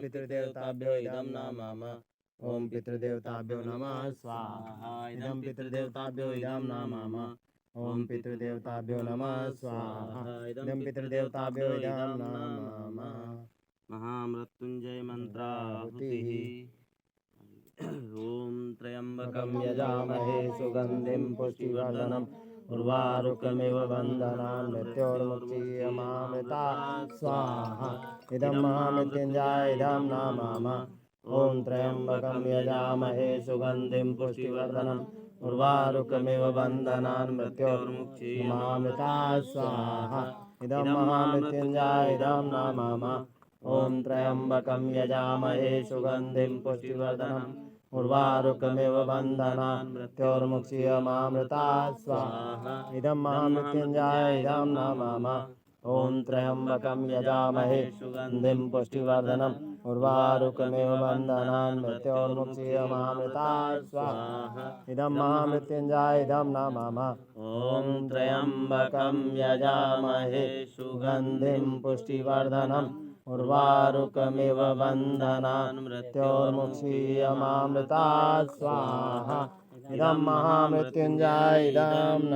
पितृदेवताभ्यो इदं नमामः। ओम पितृदेवताभ्यो नमः स्वाहा। इदं पितृदेवताभ्यो इदं नमामः। ओम पितृदेवताभ्यो नमः स्वाहा। इदं पितृदेवताभ्यो इदं नमामः। महामृत्युंजय मंत्राहुतिः। ओम त्र्यंबकं यजामहे सुगंधिं पुष्टिवर्धनम् उर्वारुकमिव बन्धनान् मृत्योर्मुक्षीयमामृतात् स्वाहा। इदं महामृत्युंजय इदं नमामः। ओम त्र्यंबकं यजामहे सुगंधिं पुष्टिवर्धनम् उर्वारुकमिव बन्धनान् मृत्योर्मुक्षीयमामृतात् स्वाहा। इदं महामृत्युंजय इदं नमामः। ओम त्र्यंबकं यजामहे सुगंधिं पुष्टिवर्धनम् उर्वारुकमिव बन्धनान् मृत्योर्मुक्षीयमामृतात् स्वाहा। इदं महामृत्युंजय इदं नमामः। ओम त्र्यंबकं यजामहे सुगंधिं पुष्टिवर्धनम् उर्वारुकमिव बन्धनान् मृत्योर्मुक्षीयमामृतात् स्वाहा। इदं महामृत्युंजय इदं नमामः। ओम त्र्यंबकं यजामहे सुगंधिं पुष्टिवर्धनम् उर्वारुकमिव बन्धनान् मृत्योर्मुक्षीयमामृतात् स्वाहा। इदं महामृत्युंजय इदं